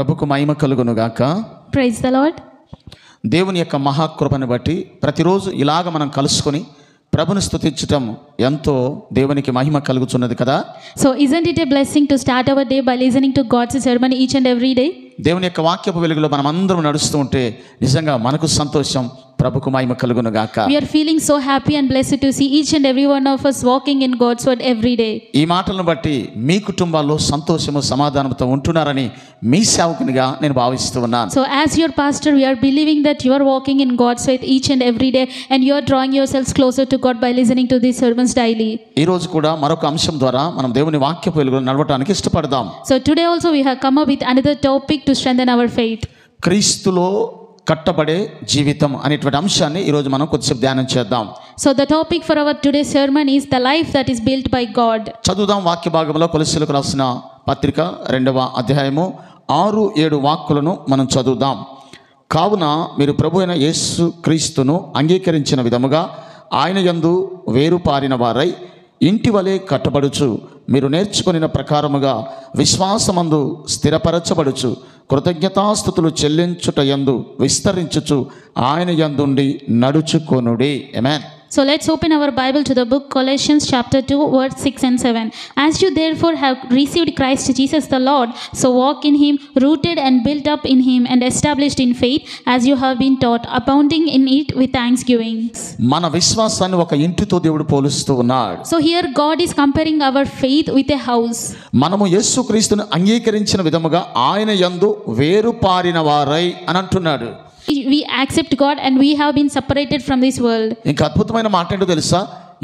ప్రభుకు మహిమ కలుగును గాక. Praise the Lord. దేవుని యొక్క మహాకృపను బట్టి ప్రతిరోజు ఇలాగ మనం కలుసుకొని ప్రభుని స్తుతించటం ఎంతో దేవునికి మహిమ కలుగుతున్నది కదా. So isn't it a blessing to start our day by listening to God's sermon each and every day? దేవుని యొక్క వాక్యపు వెలుగులో మనం అందరం నడుస్తూ ఉంటే నిజంగా మనకు సంతోషం. ప్రభుకు మహిమ కలుగును గాక. We are feeling so happy and blessed to see each and every one of us walking in God's word every day. ఈ మాటలను బట్టి మీ కుటుంబాల్లో సంతోషము సమాధానంతో ఉంటున్నారని మీ సేవకునిగా నేను భావిస్తూ ఉన్నాను. So as your pastor, we are believing that you are walking in God's faith each and every day and you are drawing yourselves closer to God by listening to these sermons daily. ఈ రోజు కూడా మరొక అంశం ద్వారా మనం దేవుని వాక్యపు వెలుగులో నడవడానికి ఇష్టపడదాం. So today also we have come up with another topic to strengthen our faith. క్రీస్తులో కట్టబడే జీవితం అనేటువంటి అంశాన్ని ఈరోజు మనం కొద్దిసేపు ధ్యానం చేద్దాం. So the topic for our today's sermon is the life that is built by God. చదువుదాం వాక్య భాగంలో కొలస్సీలకు రాసిన పత్రిక 2వ అధ్యాయము 6-7 వాక్కులను మనం చదువుదాం. కావున మీరు ప్రభు అయిన యేసు క్రీస్తును అంగీకరించిన విధముగా ఆయన యందు వేరుపారిన వారై ఇంటి వలె కట్టబడుచు మీరు నేర్చుకొనిన ప్రకారముగా విశ్వాసమందు స్థిరపరచబడుచు కృతజ్ఞతాస్తుతులు చెల్లించుట యందు విస్తరించుచు ఆయన యందుండి నడుచుకొనుడి. ఆమేన్. So let's open our Bible to the book Colossians chapter 2 verse 6 and 7. As you therefore have received Christ Jesus the Lord, so walk in him, rooted and built up in him and established in faith, as you have been taught, abounding in it with thanksgiving. మన విశ్వాసాన్ని ఒక ఇంటితో దేవుడు పోలుస్తూ ఉన్నాడు. So here God is comparing our faith with a house. మనము యేసుక్రీస్తును అంగీకరించిన విధముగా ఆయన యందు వేరుపారిన వారై అని అంటున్నాడు. We accept God and we have been separated from this world. ఇంకా అద్భుతమైన మాట ఏంటో తెలుసా?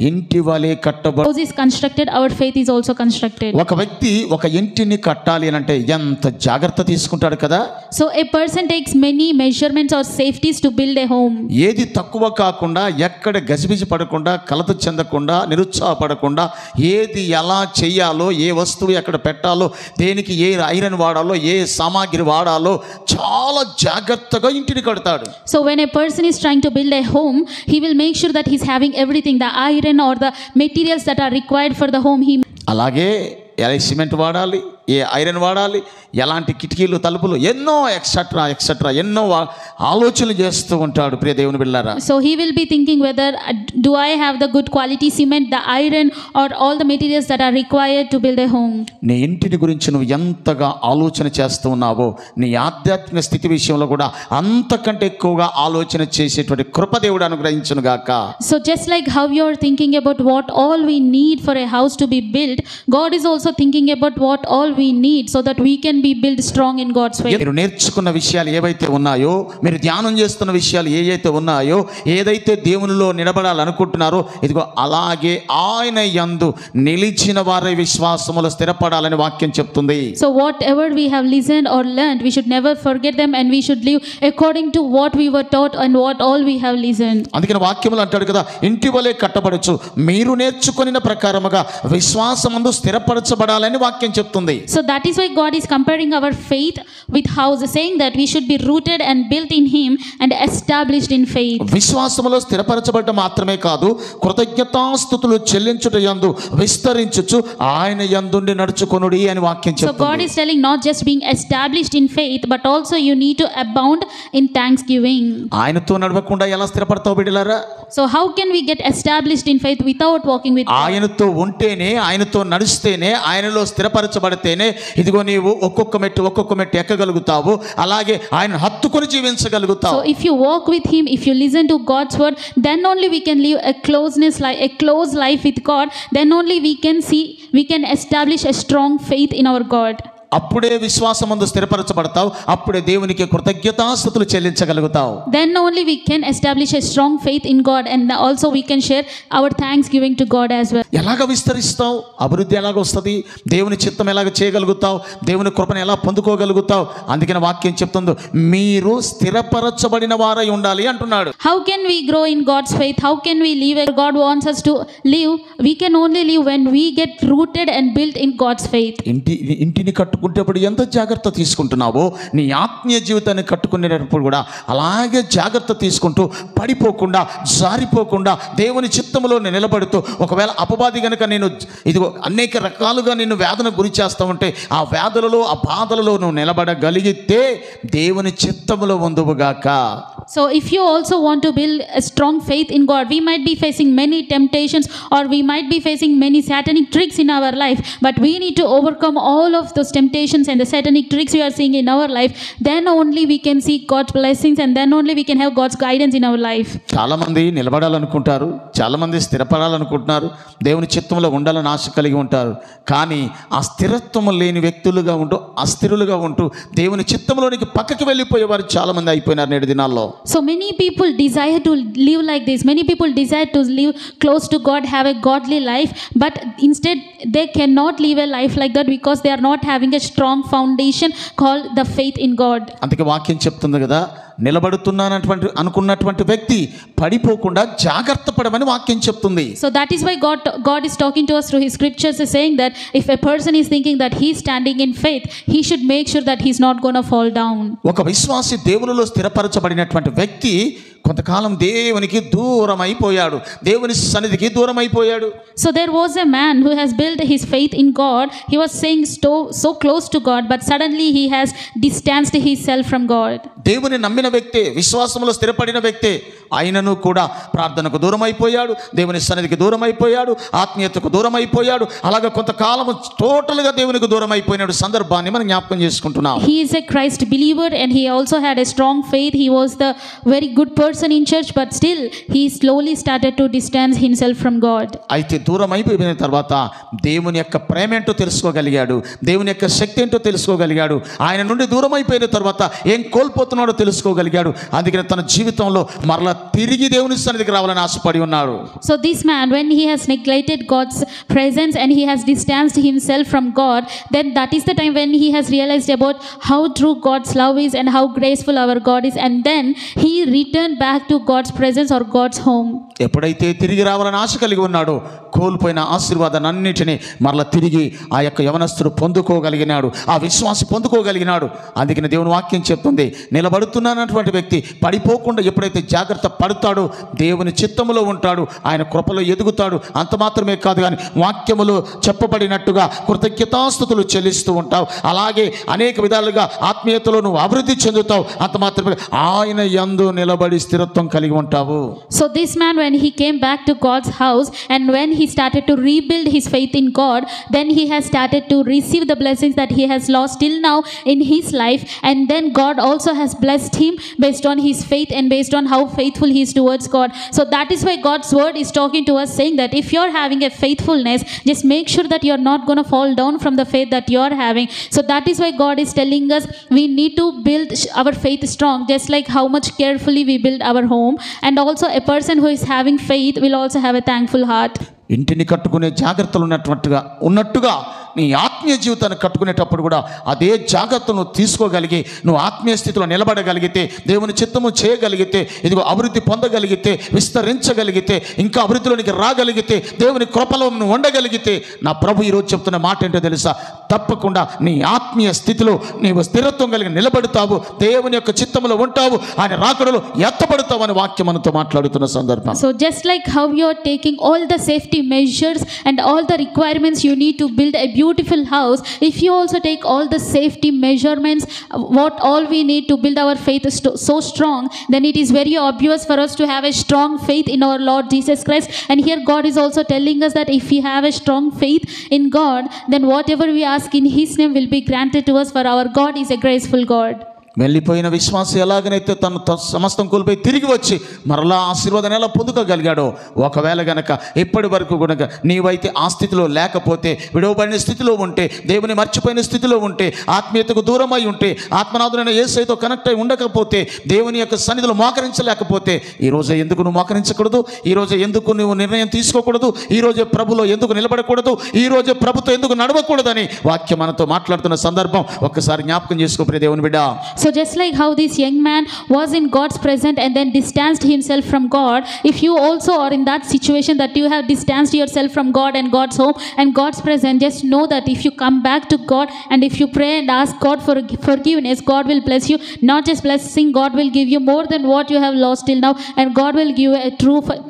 ఇంటి వలె కట్టబడి. House is constructed, our faith is also constructed. ఒక వ్యక్తి ఒక ఇంటిని కట్టాలి అని అంటే ఎంత జాగ్రత్త తీసుకుంటాడు కదా. So a person takes many measurements or safeties to build a home. ఏది తక్కువ కాకుండా, ఎక్కడ గజిబిజి పడకుండా, కలత చెందకుండా, నిరుత్సాహపడకుండా, ఏది ఎలా చేయాలో, ఏ వస్తువు ఎక్కడ పెట్టాలో, దేనికి ఏ ఐరన్ వాడాలో, ఏ సామాగ్రి వాడాలో చాలా జాగ్రత్తగా ఇంటిని కడతాడు. So when a person is trying to build a home, he will make sure that he's having everything, the iron or the materials that are required for the home. అలాగే సిమెంట్ వాడాలి, ఏ iron వాడాలి, ఎలాంటి కిటికీలు, తలుపులు, ఎన్నో etcetera ఎన్నో ఆలోచనలు చేస్తూ ఉంటాడు. ప్రియ దేవుని బిడ్డలారా, so he will be thinking whether do I have the good quality cement, the iron or all the materials that are required to build a home. నీ ఇంటిని గురించి నువ్వు ఎంతగా ఆలోచన చేస్తూ ఉన్నావో, నీ ఆధ్యాత్మిక స్థితి విషయంలో కూడా అంతకంటే ఎక్కువగా ఆలోచన చేసేటువంటి కృప దేవుడు అనుగ్రహించును గాక. So just like how you are thinking about what all we need for a house to be built, God is also thinking about what all we need so that we can be built strong in God's way. మీరు నేర్చుకున్న విషయాలు ఏవైతే ఉన్నాయో, మీరు ధ్యానం చేస్తున్న విషయాలు ఏవైతే ఉన్నాయో, ఏదైతే దేవునిలో నిలబడాలనుకుంటున్నారో, ఇదిగో అలాగే ఆయన యందు నిలిచిన వారి విశ్వాసములో స్థిరపడాలని వాక్యం చెప్తుంది. So whatever we have listened or learned, we should never forget them and we should live according to what we were taught and what all we have listened. అందుకని వాక్యములు అంటాడు కదా, ఇంటి వలె కట్టబడచ్చు మీరు నేర్చుకొనిన ప్రకారముగా విశ్వాసమందు స్థిరపరచబడాలని వాక్యం చెప్తుంది. So that is why God is comparing our faith with house, saying that we should be rooted and built in him and established in faith. విశ్వాసములో స్థిరపరచబడటం మాత్రమే కాదు, కృతజ్ఞతాస్తుతులు చెల్లించుట యందు విస్తరించుచు ఆయన యందుండి నడుచుకొనుడి అని వాక్యం చెప్తుంది. So God is telling not just being established in faith but also you need to abound in thanksgiving. ఆయనతో నడవకుండా ఎలా స్థిరపడతావు బిడ్డలారా? So how can we get established in faith without walking with God? ఆయనతో ఉంటేనే, ఆయనతో నడిస్తేనే, ఆయనలో స్థిరపరచబడితేనే ఇదిగో నీవు ఒక్కొక్క మెట్టు ఎక్కగలుగుతావు. అలాగే ఆయన హత్తుకొని జీవించగలుగుతావు. So if you walk with him, if you listen to God's word, then only we can live a close life with God. Then only we can establish a strong faith in our God. అప్పుడే విశ్వాసమందు స్థిరపరచబడతావు, అప్పుడే దేవునికి కృతజ్ఞతాస్తుతులు చెల్లించగలుగుతావు. Then only we can establish a strong faith in God and also we can share our thanksgiving to God as well. ఎలాగ విస్తరిస్తావు? అభివృద్ధి ఎలాగ వస్తుంది? దేవుని చిత్తం ఎలాగ చేయగలుగుతావు? దేవుని కృపను ఎలా పొందుకోగలుగుతావు? అందుకని వాక్యం చెప్తుంది, మీరు స్థిరపరచబడిన వారై ఉండాలి అంటున్నాడు. How can we grow in God's faith? How can we live where God wants us to live? We can only live when we get rooted and built in God's faith. ఇంటిని కట్టుకునేటప్పుడు ఎంత జాగ్రత్త తీసుకుంటున్నావో నీ ఆత్మీయ జీవితాన్ని కట్టుకునేటప్పుడు కూడా అలాగే జాగ్రత్త తీసుకుంటూ పడిపోకుండా జారిపోకుండా దేవుని చిత్తములో నిలబడుతూ, ఒకవేళ అపవాది కనుక నేను ఇదిగో అనేక రకాలుగా నిన్ను వేదన గురి చేస్తూ ఉంటే ఆ వేదనలో ఆ బాధలలో నువ్వు నిలబడగలిగితే దేవుని చిత్తములో ఉందువుగాక. So if you also want to build a strong faith in God, we might be facing many temptations or we might be facing many satanic tricks in our life, but we need to overcome all of those temptations and the satanic tricks we are seeing in our life. Then only we can see God's blessings and then only we can have God's guidance in our life. చాలా మంది నిలబడాలనుకుంటారు, చాలా మంది స్థిరపడాలనుకుంటున్నారు, దేవుని చిత్తంలో ఉండాలని ఆశ కలిగి ఉంటారు. కానీ ఆ స్థిరత్వం లేని వ్యక్తులుగా ఉంటూ అస్థిరులుగా ఉంటూ దేవుని చిత్తంలోనికి పక్కకి వెళ్ళిపోయేవారు చాలా మంది అయిపోయినారు నేటి దినాల్లో. So many people desire to live like this. Many people desire to live close to God, have a godly life, but instead they cannot live a life like that because they are not having a strong foundation called the faith in God. అందుకే వాక్యం చెప్తుంది కదా, నిలబడుతున్నానటువంటి అనుకున్నటువంటి వ్యక్తి పడిపోకుండా జాగ్రత్త పడమని వాక్యం చెప్తుంది. So that is why God is talking to us through his scriptures, is saying that if a person is thinking that he is standing in faith, he should make sure that he is not going to fall down. ఒక విశ్వాసి దేవునిలో స్థిరపరచబడినటువంటి వ్యక్తి కొంతకాలం దేవునికి దూరం అయిపోయాడు, దేవుని సన్నిధికి దూరం అయిపోయాడు. So there was a man who has built his faith in God. He was saying so close to God, but suddenly he has distanced himself from God. దేవుని నమ్మిన వ్యక్తే, విశ్వాసంలో స్థిరపడిన వ్యక్తే, ఆయనను కూడా ప్రార్థనకు దూరం అయిపోయాడు, దేవుని సన్నిధికి దూరం అయిపోయాడు, ఆత్మీయతకు దూరం అయిపోయాడు. అలాగే కొంతకాలం టోటల్గా దేవునికి దూరం అయిపోయినాడు సందర్భాన్ని మనం జ్ఞాపకం చేసుకుంటున్నాం. He is a Christ believer and he also had a strong faith. He was the very good person in church, but still he slowly started to distance himself from God. అయితే దూరం అయిపోయిన తర్వాత దేవుని యొక్క ప్రేమ ఏంటో తెలుసుకోగలిగాడు, దేవుని యొక్క శక్తి ఏంటో తెలుసుకోగలిగాడు. ఆయన నుండి దూరం అయిపోయిన తర్వాత ఏం కోల్పోతున్నాడో తెలుసుకోగలిగాడు. అందుకని తన జీవితంలో మరలా తిరిగి దేవుని సన్నిధికి రావాలని ఆశపడి ఉన్నాడు. So this man, when he has neglected God's presence and he has distanced himself from God, then that is the time when he has realized about how true God's love is and how graceful our God is, and then he returned back to God's presence or God's home. ఎప్పుడైతే తిరిగి రావాలని ఆశ కలిగి ఉన్నాడో కోల్పోయిన ఆశీర్వాదాన్నిటిని మరలా తిరిగి ఆ యొక్క యవనస్తుడు పొందుకోగలిగినాడు, ఆ విశ్వాసి పొందుకోగలిగినాడు. అందుకని దేవుని వాక్యం చెప్తుంది, నిలబడుతున్నటువంటి వ్యక్తి పడిపోకుండా ఎప్పుడైతే జాగ్రత్త పడతాడో దేవుని చిత్తములో ఉంటాడు, ఆయన కృపలో ఎదుగుతాడు. అంత మాత్రమే కాదు కానీ వాక్యములో చెప్పబడినట్టుగా కృతజ్ఞతాస్తుతులు చెల్లిస్తూ ఉంటావు. అలాగే అనేక విధాలుగా ఆత్మీయతలో నువ్వు అభివృద్ధి చెందుతావు. అంత మాత్రమే ఆయన యందు నిలబడి స్థిరత్వం కలిగి ఉంటావు. So this man, when he came back to God's house and when he started to rebuild his faith in God, then he has started to receive the blessings that he has lost till now in his life, and then God also has blessed him based on his faith and based on how faithful he is towards God. So that is why God's word is talking to us, saying that if you are having a faithfulness, just make sure that you are not going to fall down from the faith that you are having. So that is why God is telling us we need to build our faith strong, just like how much carefully we build our home. And also a person who is having faith will also have a thankful heart. ఇంటిని కట్టుకునే జాగ్రత్తలు ఉన్నట్టుగా నీ ఆత్మీయ జీవితాన్ని కట్టుకునేటప్పుడు కూడా అదే జాగ్రత్తను తీసుకోగలిగి నువ్వు ఆత్మీయ స్థితిలో నిలబడగలిగితే, దేవుని చిత్తము చేయగలిగితే, ఇదిగో అభివృద్ధి పొందగలిగితే, విస్తరించగలిగితే, ఇంకా అభివృద్ధిలోనికి రాగలిగితే, దేవుని కృపలో నువ్వు ఉండగలిగితే, నా ప్రభు ఈరోజు చెప్తున్న మాట ఏంటో తెలుసా? తప్పకుండా నీ ఆత్మీయ స్థితిలో నీవు స్థిరత్వం కలిగి నిలబడతావు, దేవుని యొక్క చిత్తములో ఉంటావు, ఆయన రాకడలో ఎత్తబడతావు అని వాక్యం మనతో మాట్లాడుతున్న సందర్భం. So just like how you are taking all the safety measures and all the requirements you need to build a beautiful house, if you also take all the safety measurements, what all we need to build our faith so strong, then it is very obvious for us to have a strong faith in our Lord Jesus Christ. And here God is also telling us that if we have a strong faith in God, then whatever we ask in his name will be granted to us, for our God is a graceful God. వెళ్ళిపోయిన విశ్వాసి ఎలాగనైతే తను సమస్తం కోల్పోయి తిరిగి వచ్చి మరలా ఆశీర్వాదం ఎలా పొందుకోగలిగాడో, ఒకవేళ గనక ఇప్పటి వరకు కనుక నీవైతే ఆ స్థితిలో లేకపోతే, విడవబడిన స్థితిలో ఉంటే, దేవుని మర్చిపోయిన స్థితిలో ఉంటే, ఆత్మీయతకు దూరమై ఉంటే, ఆత్మనాథుడైన యేసయ్యతో కనెక్ట్ అయి ఉండకపోతే, దేవుని యొక్క సన్నిధిలో మోకరించలేకపోతే, ఈరోజు ఎందుకు నువ్వు మోకరించకూడదు? ఈరోజు ఎందుకు నువ్వు నిర్ణయం తీసుకోకూడదు? ఈరోజు ప్రభులో ఎందుకు నిలబడకూడదు? ఈరోజు ప్రభుతో ఎందుకు నడవకూడదని వాక్యం మనతో మాట్లాడుతున్న సందర్భం ఒక్కసారి జ్ఞాపకం చేసుకో ప్రియ దేవుని బిడ్డ. So So just like how this young man was in God's presence and then distanced himself from God, if you also are in that situation that you have distanced yourself from God and God's home and God's presence, just know that if you come back to God and if you pray and ask God for forgiveness, God will bless you. Not just blessing, God will give you more than what you have lost till now, and God will give you a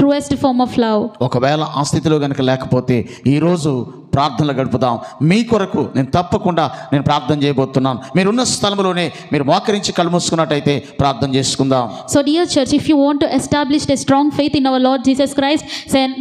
truest form of love. ఒకవేళ ఆ స్థితిలో కనుక లేకపోతే ఈరోజు ప్రార్థనలు గడుపుదాం. మీ కొరకు నేను తప్పకుండా ప్రార్థన చేయబోతున్నాను. మీరున్న స్థలంలోనే మీరు మోకరించి కళ్ళు మూసుకున్నట్టయితే ప్రార్థన చేసుకుందాం. So dear church, if you want to establish a strong faith in our Lord Jesus Christ,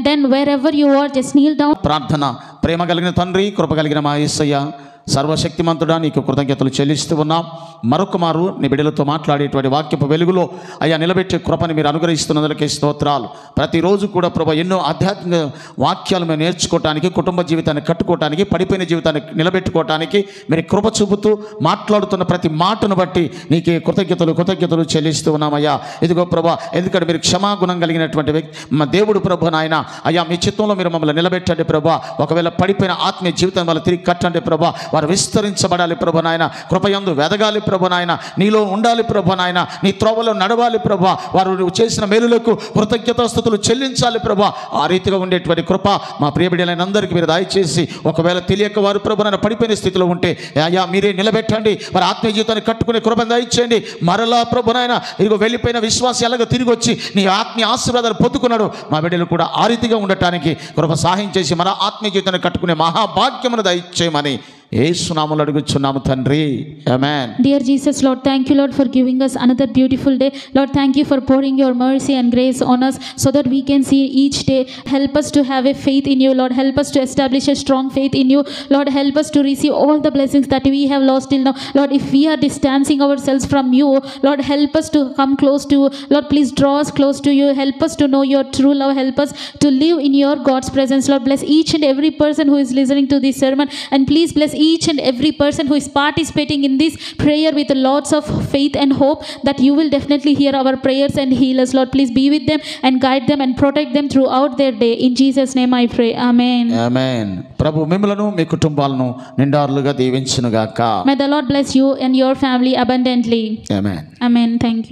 then wherever you are, just kneel down. ప్రార్థన. ప్రేమ కలిగిన తండ్రి, కృప కలిగిన మా యేసయ్య, సర్వశక్తిమంతుడా, నీకు కృతజ్ఞతలు చెల్లిస్తూ ఉన్నాం. మరొక మారు నీ బిడ్డలతో మాట్లాడేటువంటి వాక్యపు వెలుగులో అయ్యా నిలబెట్టే కృపని మీరు అనుగ్రహిస్తున్నందుకే స్తోత్రాలు. ప్రతిరోజు కూడా ప్రభు ఎన్నో ఆధ్యాత్మిక వాక్యాలు మేము నేర్చుకోవటానికి, కుటుంబ జీవితాన్ని కట్టుకోవటానికి, పడిపోయిన జీవితాన్ని నిలబెట్టుకోవటానికి మీరు కృప చూపుతూ మాట్లాడుతున్న ప్రతి మాటను బట్టి నీకే కృతజ్ఞతలు చెల్లిస్తూ ఉన్నామయ్యా. ఇదిగో ప్రభు, ఎందుకంటే మీరు క్షమాగుణం కలిగినటువంటి వ్యక్తి మా దేవుడు ప్రభు. నాయన అయ్యా, మీ చిత్తంలో మీరు మమ్మల్ని నిలబెట్టండి ప్రభు. ఒకవేళ పడిపోయిన ఆత్మీయ జీవితాన్ని మళ్ళీ తిరిగి కట్టండి ప్రభు. వారు విస్తరించబడాలి ప్రభు నాయన, కృపయందు వెదగాలి ప్రభు నాయన, నీలో ఉండాలి ప్రభు నాయన, నీ త్రోవలో నడవాలి ప్రభు. వారు చేసిన మేలులకు కృతజ్ఞతాస్తుతులు చెల్లించాలి ప్రభు. ఆ రీతిగా ఉండేటువంటి కృప మా ప్రియబిడ్డలైన అందరికీ మీరు దయచేసి, ఒకవేళ తెలియక వారు ప్రభు నాయన పడిపోయిన స్థితిలో ఉంటే అయ్యా మీరే నిలబెట్టండి. వారి ఆత్మీయ జీవితాన్ని కట్టుకునే కృపను దయచేయండి. మరలా ప్రభు నాయన ఇదిగో వెళ్ళిపోయిన విశ్వాసం ఎలాగో తిరిగి వచ్చి నీ ఆత్మీయ ఆశీర్వాదాలు పొందుకున్నాడు, మా బిడ్డలు కూడా ఆ రీతిగా ఉండటానికి కృప సహాయం చేసి మన ఆత్మీయ జీవితాన్ని కట్టుకునే మహాభాగ్యమును దయచేయమని యేసు నామములో అడుగుచున్నాము తండ్రి. ఆమేన్. Dear Jesus, Lord, thank you, Lord, for giving us another beautiful day. Lord, thank you for pouring your mercy and grace on us so that we can see each day. Help us to have a faith in you, Lord. Help us to establish a strong faith in you. Lord, help us to receive all the blessings that we have lost till now. Lord, if we are distancing ourselves from you, Lord, help us to come close to you. Lord, please draw us close to you. Help us to know your true love. Help us to live in your God's presence. Lord, bless each and every person who is listening to this sermon, and please bless each and every person who is participating in this prayer with lots of faith and hope that you will definitely hear our prayers and heal us. Lord, please be with them and guide them and protect them throughout their day. In Jesus' name I pray. Amen. ఆమేన్. ప్రభు మిమ్మలను మీ కుటుంబాలను నిండారులుగా దీవించును గాక. May the Lord bless you and your family abundantly. Amen. Amen. Thank you.